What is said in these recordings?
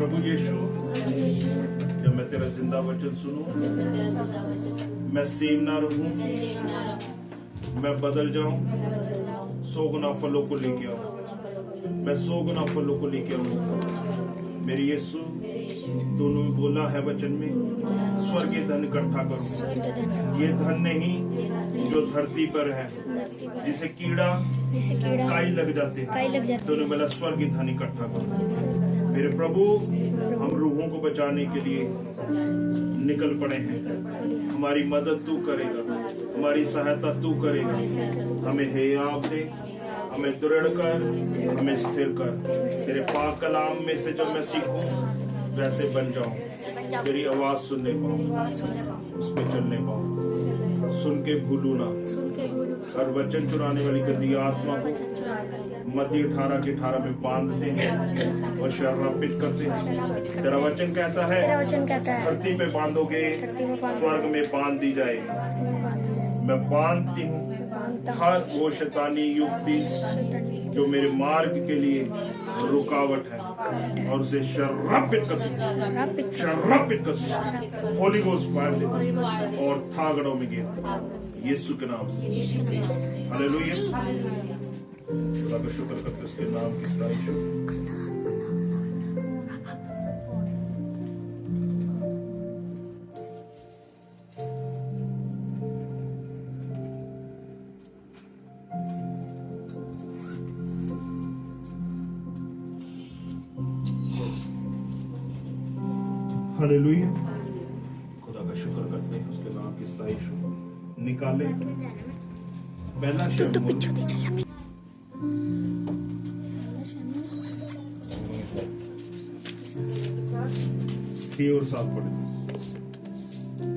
प्रभु यीशु, जब मैं तेरा जिंदा वचन सुनूं, मैं सेम ना रहूं, मैं बदल जाऊं, 100 गुना फलों को लेके आऊं, मैं 100 गुना फलों को लेके आऊं। मेरे यीशु, तूने बोला है वचन में, स्वर्गीय धन इकट्ठा करो। ये धन नहीं जो धरती पर है, जिसे कीड़ा काई लग जाते हैं, तूने बोला स्वर्गीय धन इकट्ठा करो। मेरे प्रभु, हम रूहों को बचाने के लिए निकल पड़े हैं। हमारी मदद तू करेगा, हमारी सहायता तू करेगा। हमें हियाव दे, हमें दृढ़ कर, हमें स्थिर कर। तेरे पाक कलाम में से जब मैं सीखूं, वैसे बन जाऊं, तेरी आवाज सुनने पाऊं, उस पे चलने पाऊं, सुन के भूलू ना। हर वचन चुराने वाली गंदी आत्मा को मत्ती 18:18 में बांधते हैं और शरापित करते हैं। तेरा वचन कहता है, धरती पे बांधोगे, स्वर्ग में बांध दी जाएगी। मैं बांधती हूँ हर वो शैतानी युक्ति जो मेरे मार्ग के लिए रुकावट है, और उसे शरापित करती, शरापित करती, होली गोस्ट फायर और थागड़ों में गिर, यीशु के नाम से। हालेलुया। खुदा का शुक्र करते उसके नाम की स्तुति हो। हालेलुया। खुदा का शुक्र करते हैं उसके नाम की स्तुति हो। निकाले पहला शब्द और साथ पढ़े।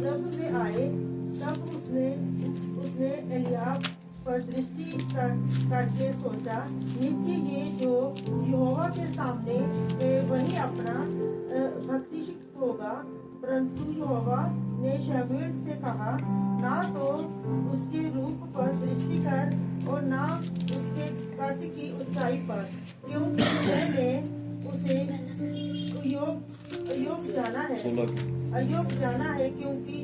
जब वे आए तब उसने एलियाब पर दृष्टि करके सोचा, नीचे ये जो यहोवा के सामने वही अपना भक्ति होगा। परंतु यहोवा ने शमूएल से कहा, ना तो उसके रूप पर दृष्टि कर और ना उसके कद की ऊंचाई पर, क्योंकि मैंने उसे अयोग्य जाना है, क्योंकि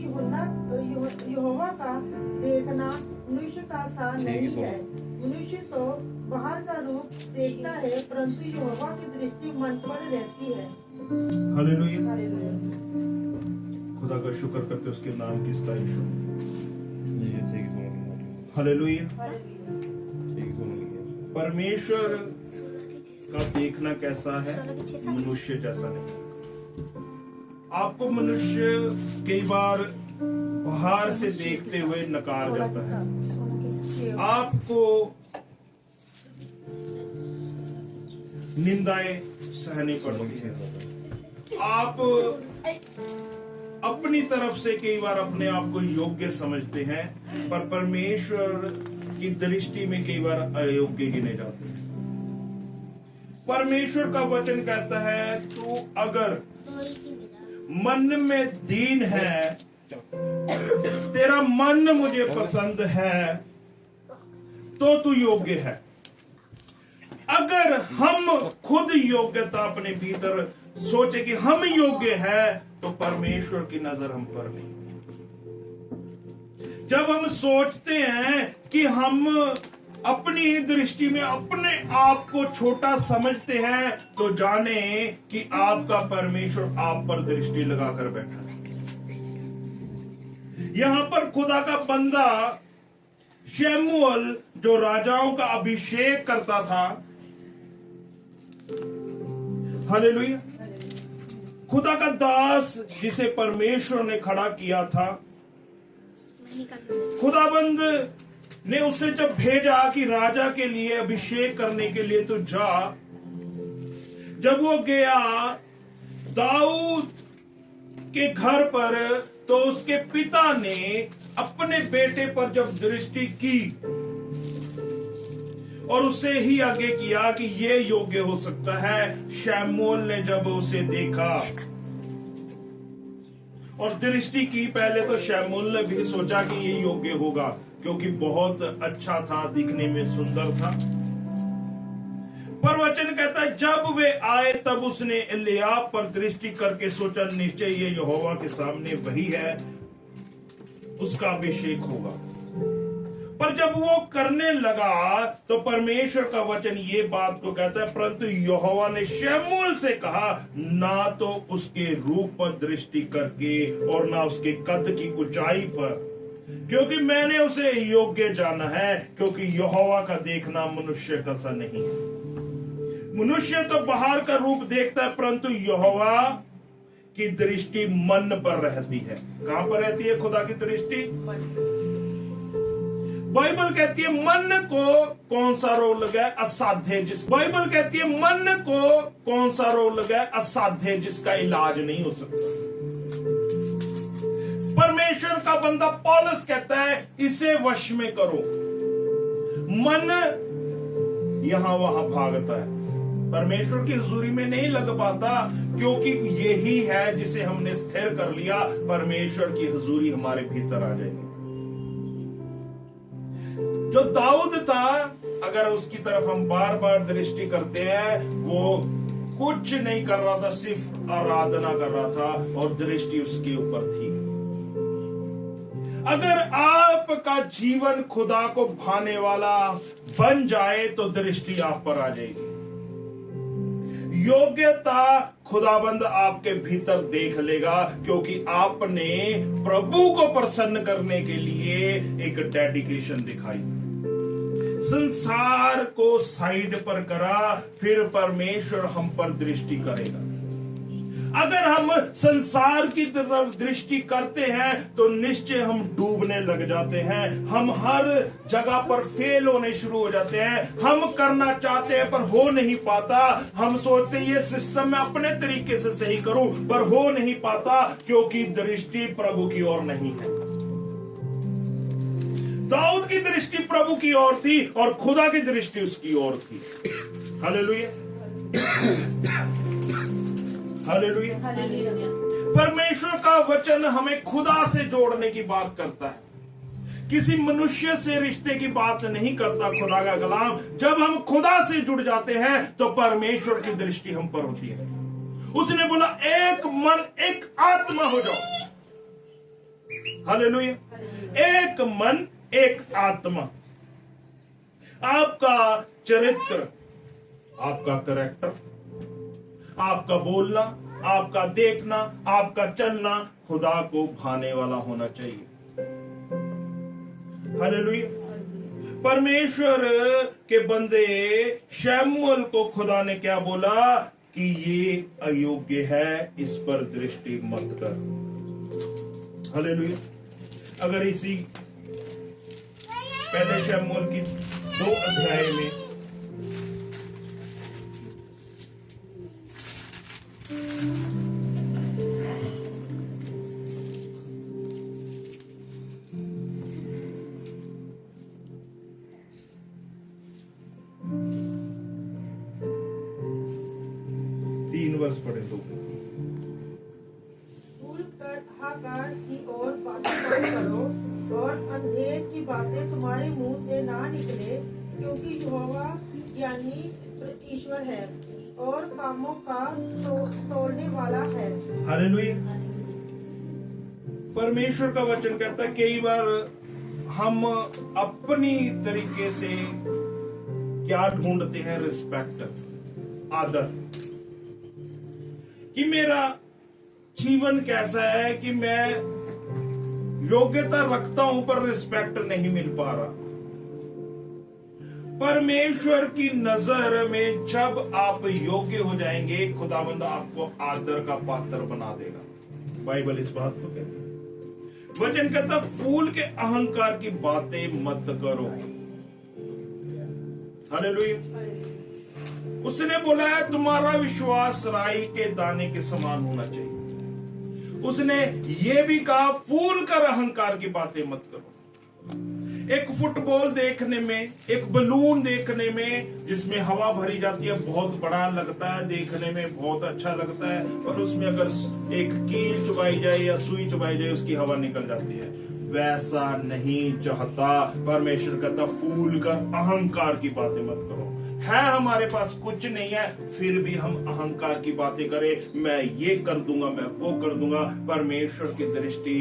यहोवा का देखना मनुष्य का सा नहीं है। मनुष्य तो बाहर का रूप देखता है, परंतु यहोवा की दृष्टि मन पर रहती है। हालेलुया। खुदा का शुक्र करते उसके नाम की स्तुति हो। हालेलुया। परमेश्वर का देखना कैसा है? मनुष्य जैसा नहीं। आपको मनुष्य कई बार बाहर से देखते हुए नकार जाता है, आपको निंदाएं सहनी पड़ती है, आप अपनी तरफ से कई बार अपने आप को योग्य समझते हैं, पर परमेश्वर की दृष्टि में कई बार अयोग्य गिने जाते हैं। परमेश्वर का वचन कहता है, तू अगर मन में दीन है, तेरा मन मुझे पसंद है, तो तू योग्य है। अगर हम खुद योग्यता अपने भीतर सोचे कि हम योग्य हैं, तो परमेश्वर की नजर हम पर नहीं। जब हम सोचते हैं कि हम अपनी दृष्टि में अपने आप को छोटा समझते हैं, तो जाने कि आपका परमेश्वर आप पर दृष्टि लगाकर बैठा है। यहां पर खुदा का बंदा शमूएल, जो राजाओं का अभिषेक करता था, हालेलुया, खुदा का दास जिसे परमेश्वर ने खड़ा किया था, खुदाबंद ने उससे जब भेजा कि राजा के लिए अभिषेक करने के लिए तो जा। जब वो गया दाऊद के घर पर, तो उसके पिता ने अपने बेटे पर जब दृष्टि की और उससे ही आगे किया कि ये योग्य हो सकता है। शमूएल ने जब उसे देखा और दृष्टि की, पहले तो शमूएल ने भी सोचा कि ये योग्य होगा, क्योंकि बहुत अच्छा था, दिखने में सुंदर था। पर वचन कहता है जब वे आए तब उसने एलियाब पर दृष्टि करके सोचा निश्चय ये यहोवा के सामने वही है, उसका अभिषेक होगा। पर जब वो करने लगा तो परमेश्वर का वचन ये बात को कहता है, परंतु यहोवा ने शमूएल से कहा, ना तो उसके रूप पर दृष्टि करके और ना उसके कद की ऊंचाई पर, क्योंकि मैंने उसे योग्य जाना है, क्योंकि यहोवा का देखना मनुष्य का सा नहीं है। मनुष्य तो बाहर का रूप देखता है, परंतु यहोवा की दृष्टि मन पर रहती है। कहां पर रहती है खुदा की दृष्टि? बाइबल कहती है मन को कौन सा रोग लगा है? असाध्य। बाइबल कहती है मन को कौन सा रोग लगा है? असाध्य, जिसका इलाज नहीं हो सकता। परमेश्वर का बंदा पौलुस कहता है इसे वश में करो। मन यहां वहां भागता है, परमेश्वर की हुजूरी में नहीं लग पाता, क्योंकि यही है जिसे हमने स्थिर कर लिया, परमेश्वर की हुजूरी हमारे भीतर आ जाएगी। जो दाऊद था, अगर उसकी तरफ हम बार बार दृष्टि करते हैं, वो कुछ नहीं कर रहा था, सिर्फ आराधना कर रहा था और दृष्टि उसके ऊपर थी। अगर आपका जीवन खुदा को भाने वाला बन जाए तो दृष्टि आप पर आ जाएगी। योग्यता खुदाबंद आपके भीतर देख लेगा, क्योंकि आपने प्रभु को प्रसन्न करने के लिए एक डेडिकेशन दिखाई। संसार को साइड पर करा, फिर परमेश्वर हम पर दृष्टि करेगा। अगर हम संसार की तरफ दृष्टि करते हैं तो निश्चय हम डूबने लग जाते हैं। हम हर जगह पर फेल होने शुरू हो जाते हैं। हम करना चाहते हैं पर हो नहीं पाता। हम सोचते हैं ये सिस्टम मैं अपने तरीके से सही करूं, पर हो नहीं पाता, क्योंकि दृष्टि प्रभु की ओर नहीं है। दाऊद की दृष्टि प्रभु की ओर थी और खुदा की दृष्टि उसकी ओर थी। Hallelujah, hallelujah. परमेश्वर का वचन हमें खुदा से जोड़ने की बात करता है, किसी मनुष्य से रिश्ते की बात नहीं करता खुदा का कलाम। जब हम खुदा से जुड़ जाते हैं तो परमेश्वर की दृष्टि हम पर होती है। उसने बोला एक मन एक आत्मा हो जाओ। हालेलुया, एक मन एक आत्मा। आपका चरित्र, आपका कैरेक्टर, आपका बोलना, आपका देखना, आपका चलना खुदा को भाने वाला होना चाहिए। हालेलुया। परमेश्वर के बंदे शमूएल को खुदा ने क्या बोला कि ये अयोग्य है, इस पर दृष्टि मत कर। हालेलुया। अगर इसी पहले शमूएल की 2 अध्याय में वर्ष पढ़े तो भूल कर हाकार की ओर बातें मत करो और अंधेर की बातें तुम्हारे मुंह से ना निकले, क्योंकि यहोवा ज्ञानी ईश्वर है और कामों का तोड़ने वाला है। हालेलुया। परमेश्वर का वचन कहता है कई बार हम अपनी तरीके से क्या ढूंढते हैं? रिस्पेक्ट, आदर, कि मेरा जीवन कैसा है कि मैं योग्यता रखता हूं पर रिस्पेक्ट नहीं मिल पा रहा। परमेश्वर की नजर में जब आप योग्य हो जाएंगे, खुदाबंद आपको आदर का पात्र बना देगा। बाइबल इस बात को कहती है। वचन कहता फूल के अहंकार की बातें मत करो। हालेलुया। उसने बोला है तुम्हारा विश्वास राई के दाने के समान होना चाहिए। उसने ये भी कहा फूल कर अहंकार की बातें मत करो। एक फुटबॉल देखने में, एक बलून देखने में जिसमें हवा भरी जाती है, बहुत बड़ा लगता है, देखने में बहुत अच्छा लगता है, और उसमें अगर एक कील चुबाई जाए या सुई चुबाई जाए उसकी हवा निकल जाती है। वैसा नहीं चाहता। परमेश्वर कहता फूल कर अहंकार की बातें मत करो। है हमारे पास कुछ नहीं है, फिर भी हम अहंकार की बातें करें, मैं ये कर दूंगा, मैं वो कर दूंगा, परमेश्वर की दृष्टि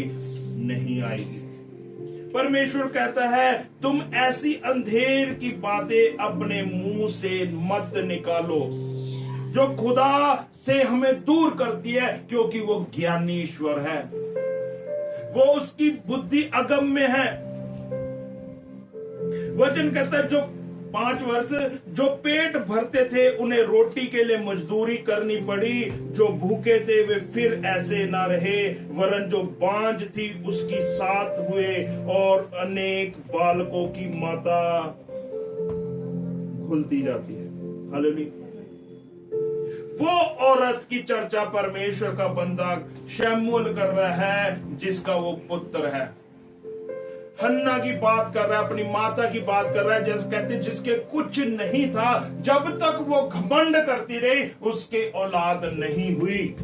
नहीं आएगी। परमेश्वर कहता है तुम ऐसी अंधेर की बातें अपने मुंह से मत निकालो जो खुदा से हमें दूर करती है, क्योंकि वो ज्ञानी ईश्वर है, वो उसकी बुद्धि अगम्य है। वचन कहता है जो 5 वर्ष जो पेट भरते थे उन्हें रोटी के लिए मजदूरी करनी पड़ी, जो भूखे थे वे फिर ऐसे ना रहे, वरन जो बांझ थी उसकी साथ हुए और अनेक बालकों की माता खुलती जाती है। हालेलुया। वो औरत की चर्चा परमेश्वर का बंदा शमूएल कर रहा है, जिसका वो पुत्र है। हन्ना की बात कर रहा है, अपनी माता की बात कर रहा है, जैसे कहते जिसके कुछ नहीं था, जब तक वो घमंड करती रही उसके औलाद नहीं हुई।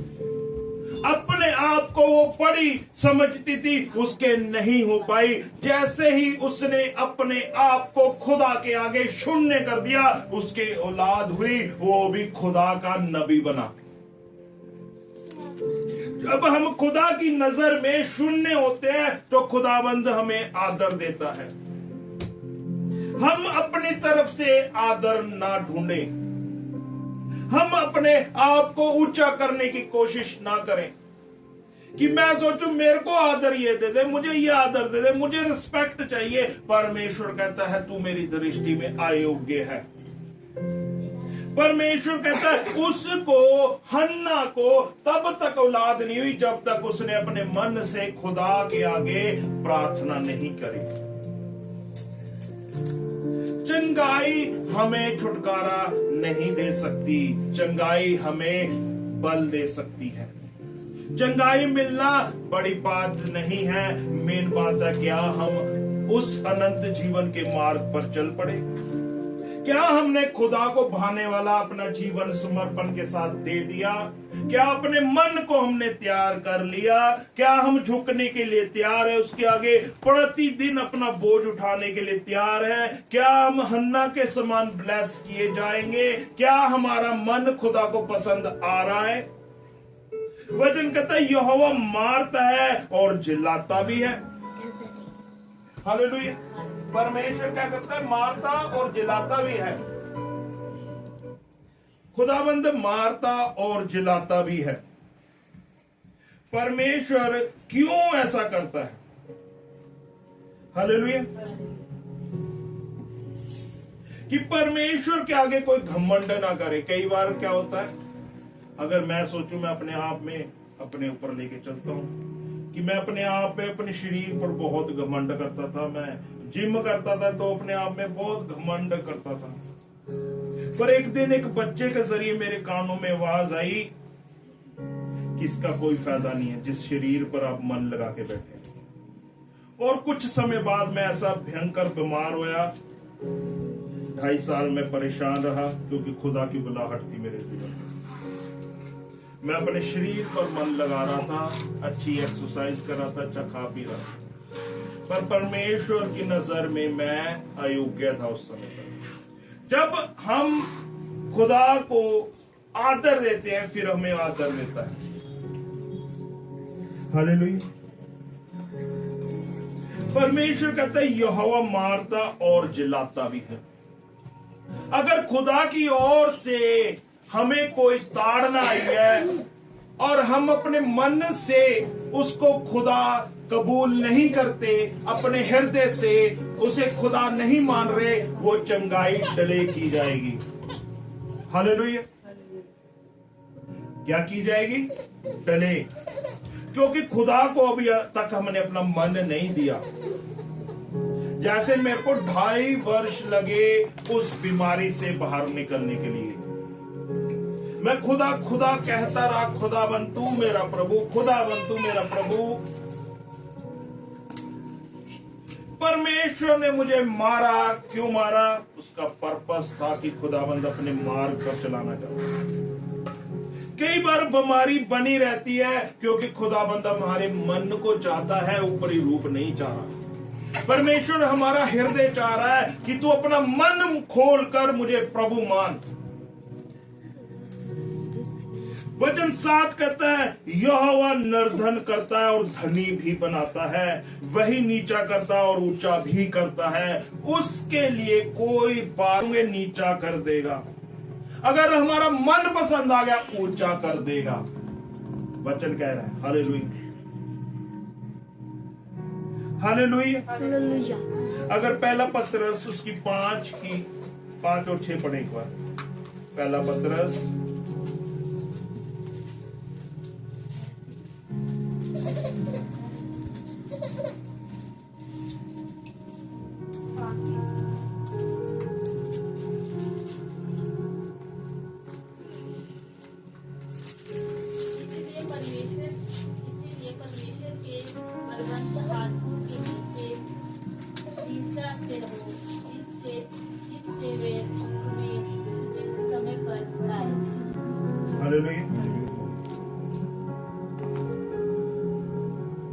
अपने आप को वो बड़ी समझती थी, उसके नहीं हो पाई। जैसे ही उसने अपने आप को खुदा के आगे शून्य कर दिया, उसके औलाद हुई, वो भी खुदा का नबी बना। जब हम खुदा की नजर में शून्य होते हैं तो खुदाबंद हमें आदर देता है। हम अपनी तरफ से आदर ना ढूंढें, हम अपने आप को ऊंचा करने की कोशिश ना करें कि मैं सोचूं मेरे को आदर ये दे दे, मुझे ये आदर दे दे, मुझे रिस्पेक्ट चाहिए। परमेश्वर कहता है तू मेरी दृष्टि में अयोग्य है। परमेश्वर कहता है उसको, हन्ना को तब तक औलाद नहीं हुई जब तक उसने अपने मन से खुदा के आगे प्रार्थना नहीं करी। चंगाई हमें छुटकारा नहीं दे सकती, चंगाई हमें बल दे सकती है। चंगाई मिलना बड़ी बात नहीं है, मेन बात है क्या हम उस अनंत जीवन के मार्ग पर चल पड़े। क्या हमने खुदा को भाने वाला अपना जीवन समर्पण के साथ दे दिया? क्या अपने मन को हमने तैयार कर लिया? क्या हम झुकने के लिए तैयार है उसके आगे, प्रतिदिन अपना बोझ उठाने के लिए तैयार है? क्या हम हन्ना के समान ब्लेस किए जाएंगे? क्या हमारा मन खुदा को पसंद आ रहा है? वचन कहता है यहोवा मारता है और जिलाता भी है। हालेलुया। परमेश्वर क्या करता है? मारता और जिलाता भी है। खुदाबंद मारता और जिलाता भी है। परमेश्वर क्यों ऐसा करता है? हालेलुया। कि परमेश्वर के आगे कोई घमंड ना करे। कई बार क्या होता है, अगर मैं सोचूं मैं अपने आप में अपने ऊपर लेके चलता हूं कि मैं अपने आप पे, अपने शरीर पर बहुत घमंड करता था, मैं जिम करता था तो अपने आप में बहुत घमंड करता था। पर एक दिन एक बच्चे के जरिए मेरे कानों में आवाज आई कि इसका कोई फायदा नहीं है जिस शरीर पर आप मन लगा के बैठे। और कुछ समय बाद मैं ऐसा भयंकर बीमार होया, 2.5 साल में परेशान रहा क्योंकि खुदा की बुलाहट थी मेरे जीवन में। मैं अपने शरीर पर मन लगा रहा था, अच्छी एक्सरसाइज कर रहा था, अच्छा खा पी रहा था, पर परमेश्वर की नजर में मैं अयोग्य था उस समय पर। जब हम खुदा को आदर देते हैं फिर हमें आदर देता है। हालेलुया। परमेश्वर कहता है यहोवा मारता और जिलाता भी है। अगर खुदा की ओर से हमें कोई ताड़ना आई है और हम अपने मन से उसको खुदा कबूल नहीं करते, अपने हृदय से उसे खुदा नहीं मान रहे, वो चंगाई डिले की जाएगी। हालेलुया। क्या की जाएगी? डिले। क्योंकि खुदा को अभी तक हमने अपना मन नहीं दिया। जैसे मेरे को 2.5 वर्ष लगे उस बीमारी से बाहर निकलने के लिए। मैं खुदा खुदा कहता रहा, खुदा बन तू मेरा प्रभु, खुदा बन तू मेरा प्रभु। परमेश्वर ने मुझे मारा। क्यों मारा? उसका पर्पस था कि खुदाबंद अपने मार्ग पर चलाना चाहता। कई बार बीमारी बनी रहती है क्योंकि खुदाबंद हमारे मन को चाहता है, ऊपरी रूप नहीं चाह रहा। परमेश्वर हमारा हृदय चाह रहा है कि तू अपना मन खोलकर मुझे प्रभु मान। वचन 7 कहता है यहोवा निर्धन करता है और धनी भी बनाता है, वही नीचा करता है और ऊंचा भी करता है, उसके लिए कोई बात नीचा कर देगा। अगर हमारा मन पसंद आ गया ऊंचा कर देगा। वचन कह रहा है हालेलुया, हालेलुया, हालेलुया। अगर पहला पतरस उसकी 5 और 6 पढ़े एक बार। पहला पतरस 5 हालेलुया।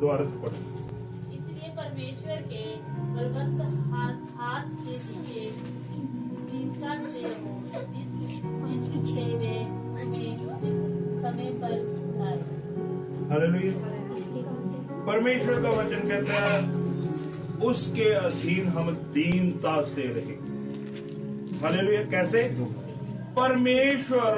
दोबारा से पढ़ो। इसलिए परमेश्वर के बलवंत हाथ के नीचे दीनता से रहो, जिससे वे उचित समय पर आए। हालेलुया। परमेश्वर का वचन कहता है उसके अधीन हम दीनता से रहे। हालेलुया। कैसे? परमेश्वर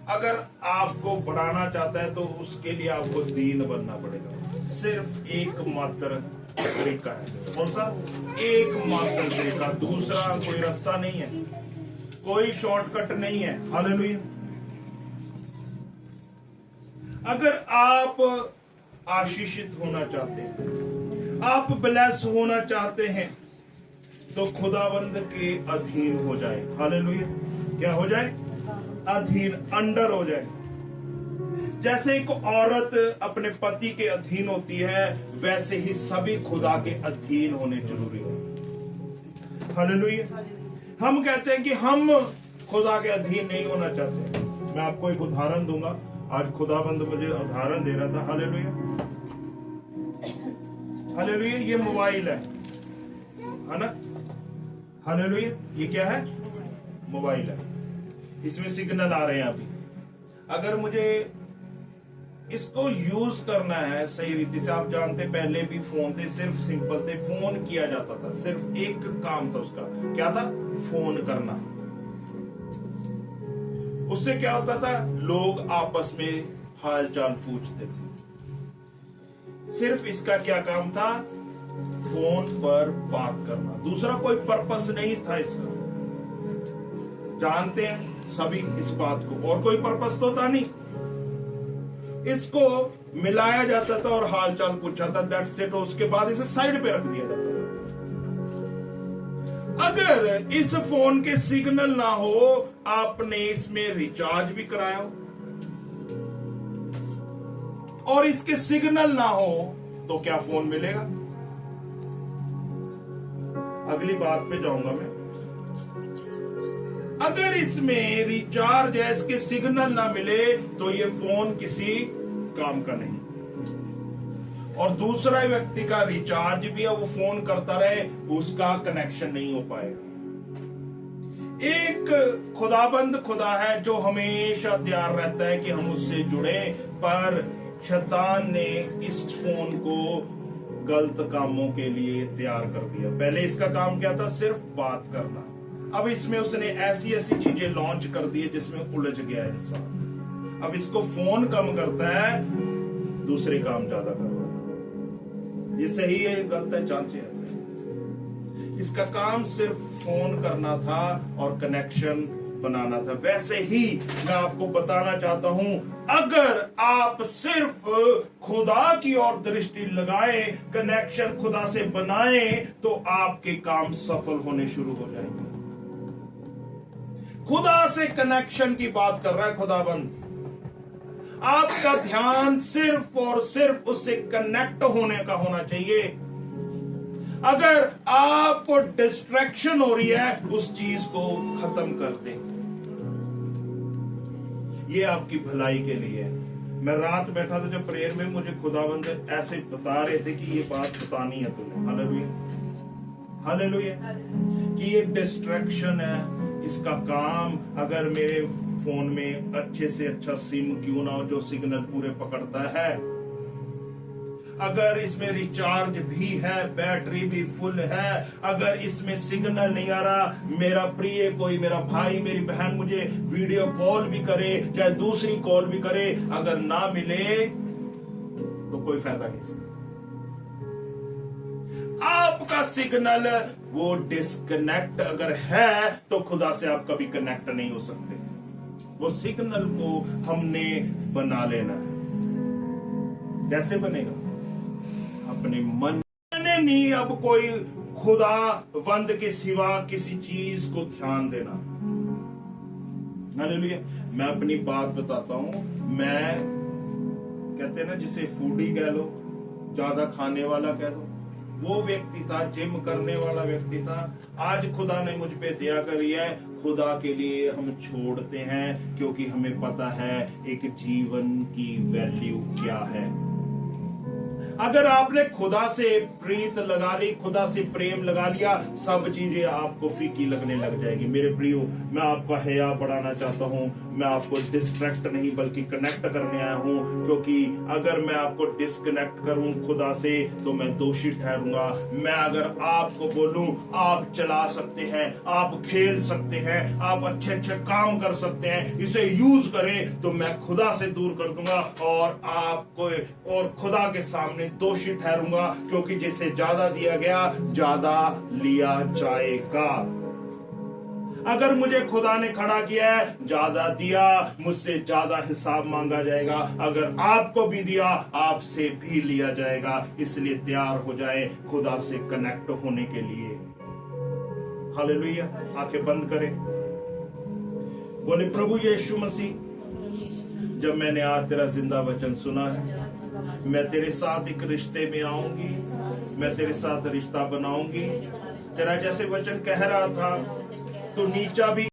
अगर आपको बढ़ाना चाहता है तो उसके लिए आपको दीन बनना पड़ेगा। सिर्फ एक मात्र तरीका है। कौन सा? एक मात्र तरीका, दूसरा कोई रास्ता नहीं है, कोई शॉर्टकट नहीं है। हालेलुया। अगर आप आशीषित होना चाहते हैं, आप ब्लेस होना चाहते हैं, तो खुदाबंद के अधीन हो जाए। हालेलुया। क्या हो जाए? अधीन, अंडर हो जाए। जैसे एक औरत अपने पति के अधीन होती है, वैसे ही सभी खुदा के अधीन होने जरूरी है। हालेलुया। हम कहते हैं कि हम खुदा के अधीन नहीं होना चाहते। मैं आपको एक उदाहरण दूंगा। आज खुदाबंद मुझे उदाहरण दे रहा था। Hallelujah, hallelujah. ये मोबाइल है ना? हालेलुया। ये क्या है? मोबाइल है। इसमें सिग्नल आ रहे हैं अभी। अगर मुझे इसको यूज करना है सही रीति से, आप जानते पहले भी फोन थे, सिर्फ सिंपल थे, फोन किया जाता था, सिर्फ एक काम था उसका। क्या था? फोन करना। उससे क्या होता था? लोग आपस में हाल चाल पूछते थे। सिर्फ इसका क्या काम था? फोन पर बात करना। दूसरा कोई पर्पस नहीं था इसका। जानते हैं सभी इस बात को। और कोई पर्पस तो था नहीं। इसको मिलाया जाता था और हाल चाल पूछा था, दैट्स इट। उसके बाद इसे साइड पे रख दिया जाता था। अगर इस फोन के सिग्नल ना हो, आपने इसमें रिचार्ज भी कराया हो और इसके सिग्नल ना हो, तो क्या फोन मिलेगा? अगली बात पे जाऊंगा मैं। अगर इसमें रिचार्ज है, इसके सिग्नल ना मिले, तो ये फोन किसी काम का नहीं। और दूसरा व्यक्ति का रिचार्ज भी है, वो फोन करता रहे, उसका कनेक्शन नहीं हो पाएगा। एक खुदाबंद खुदा है जो हमेशा तैयार रहता है कि हम उससे जुड़े, पर शैतान ने इस फोन को गलत कामों के लिए तैयार कर दिया। पहले इसका काम क्या था? सिर्फ बात करना। अब इसमें उसने ऐसी ऐसी चीजें लॉन्च कर दी जिसमें उलझ गया इंसान। अब इसको फोन कम करता है, दूसरे काम ज्यादा कर रहा है। ये सही है, गलत है, जांचे। इसका काम सिर्फ फोन करना था और कनेक्शन बनाना था। वैसे ही मैं आपको बताना चाहता हूं, अगर आप सिर्फ खुदा की ओर दृष्टि लगाएं, कनेक्शन खुदा से बनाएं, तो आपके काम सफल होने शुरू हो जाएंगे। खुदा से कनेक्शन की बात कर रहा है खुदाबंद। आपका ध्यान सिर्फ और सिर्फ उससे कनेक्ट होने का होना चाहिए। अगर आपको डिस्ट्रैक्शन हो रही है, उस चीज को खत्म कर दें। ये आपकी भलाई के लिए है। मैं रात बैठा था जब प्रेयर में, मुझे खुदावंद ऐसे बता रहे थे कि ये बात बतानी है तुम्हें। हालेलुया, हालेलुया, कि ये डिस्ट्रैक्शन है। इसका काम, अगर मेरे फोन में अच्छे से अच्छा सिम क्यों ना हो जो सिग्नल पूरे पकड़ता है, अगर इसमें रिचार्ज भी है, बैटरी भी फुल है, अगर इसमें सिग्नल नहीं आ रहा, मेरा प्रिय कोई मेरा भाई मेरी बहन मुझे वीडियो कॉल भी करे, चाहे दूसरी कॉल भी करे, अगर ना मिले तो कोई फायदा नहीं। आपका सिग्नल वो डिस्कनेक्ट अगर है तो खुदा से आप कभी कनेक्ट नहीं हो सकते। वो सिग्नल को हमने बना लेना है। कैसे बनेगा? अपने मन में नहीं अब कोई खुदा बंद के सिवा किसी चीज को ध्यान देना। हालेलुया। मैं अपनी बात बताता हूं। मैं, कहते हैं ना जिसे फूडी कह लो, ज्यादा खाने वाला कह लो, वो व्यक्ति था, जिम करने वाला व्यक्ति था। आज खुदा ने मुझ पे दया करी है, खुदा के लिए हम छोड़ते हैं, क्योंकि हमें पता है एक जीवन की वैल्यू क्या है। अगर आपने खुदा से प्रीत लगा ली, खुदा से प्रेम लगा लिया, सब चीजें आपको फीकी लगने लग जाएगी। मेरे प्रियो, मैं आपका हया बढ़ाना चाहता हूं। मैं आपको डिस्ट्रैक्ट नहीं बल्कि कनेक्ट करने आया हूं, क्योंकि अगर मैं आपको डिस्कनेक्ट करूं खुदा से तो मैं दोषी ठहरूंगा। मैं अगर आपको बोलूं आप चला सकते हैं, आप खेल सकते हैं, आप अच्छे अच्छे काम कर सकते हैं, इसे यूज करें, तो मैं खुदा से दूर कर दूंगा और आपको और खुदा के सामने दोषी ठहरूंगा, क्योंकि जिसे ज्यादा दिया गया ज्यादा लिया जाएगा। अगर मुझे खुदा ने खड़ा किया है, ज्यादा दिया, मुझसे ज्यादा हिसाब मांगा जाएगा। अगर आपको भी दिया, आपसे भी लिया जाएगा। इसलिए तैयार हो जाए खुदा से कनेक्ट होने के लिए। हालेलुया। आंखें बंद करें, बोले प्रभु यीशु मसीह, जब मैंने आज तेरा जिंदा वचन सुना है, मैं तेरे साथ एक रिश्ते में आऊंगी, मैं तेरे साथ रिश्ता बनाऊंगी। तेरा जैसे वचन कह रहा था, तो नीचा भी